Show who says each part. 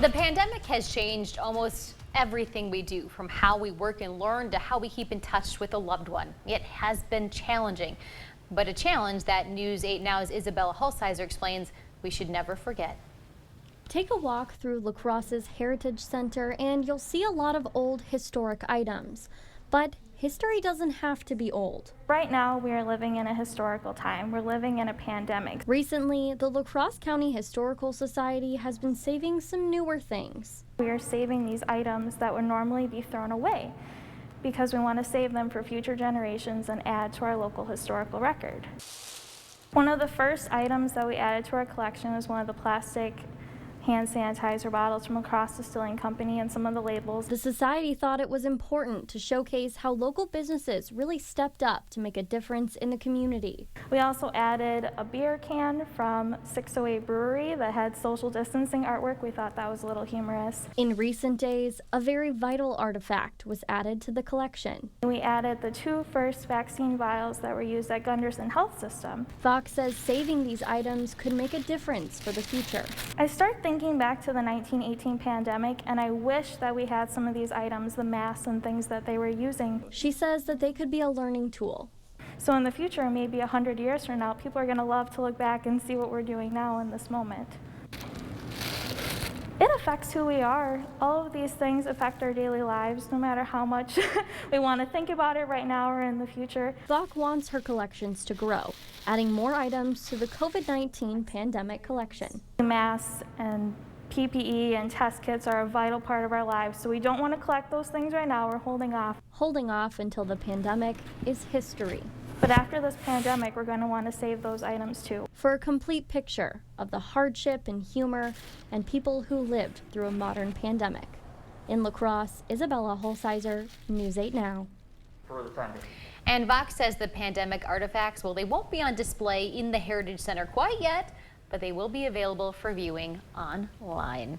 Speaker 1: The pandemic has changed almost everything we do, from how we work and learn to how we keep in touch with a loved one. It has been challenging, but a challenge that News 8 Now's Isabella Hulsizer explains we should never forget.
Speaker 2: Take a walk through La Crosse's Heritage Center and you'll see a lot of old historic items. But history doesn't have to be old.
Speaker 3: Right now, we are living in a historical time. We're living in a pandemic.
Speaker 2: Recently, the Crosse County Historical Society has been saving some newer things.
Speaker 3: We are saving these items that would normally be thrown away because we want to save them for future generations and add to our local historical record. One of the first items that we added to our collection was one of the plastic hand sanitizer bottles from Crosse Distilling Company and some of the labels.
Speaker 2: The society thought it was important to showcase how local businesses really stepped up to make a difference in the community.
Speaker 3: We also added a beer can from 608 Brewery that had social distancing artwork. We thought that was a little humorous.
Speaker 2: In recent days, a very vital artifact was added to the collection.
Speaker 3: We added the two first vaccine vials that were used at Gunderson Health System.
Speaker 2: Fox says saving these items could make a difference for the future.
Speaker 3: I start thinking back to the 1918 pandemic, and I wish that we had some of these items, the masks and things that they were using.
Speaker 2: She says that they could be a learning tool.
Speaker 3: So in the future, maybe 100 years from now, people are going to love to look back and see what we're doing now in this moment. It affects who we are. All of these things affect our daily lives, no matter how much we want to think about it right now or in the future.
Speaker 2: Fox wants her collections to grow, adding more items to the COVID-19 pandemic collection.
Speaker 3: Masks and PPE and test kits are a vital part of our lives, so we don't want to collect those things right now. We're holding off.
Speaker 2: Holding off until the pandemic is history.
Speaker 3: But after this pandemic, we're going to want to save those items too.
Speaker 2: For a complete picture of the hardship and humor and people who lived through a modern pandemic. In La Crosse, Isabella Hulsizer, News 8 Now.
Speaker 1: And Vox says the pandemic artifacts, well, they won't be on display in the Heritage Center quite yet, but they will be available for viewing online.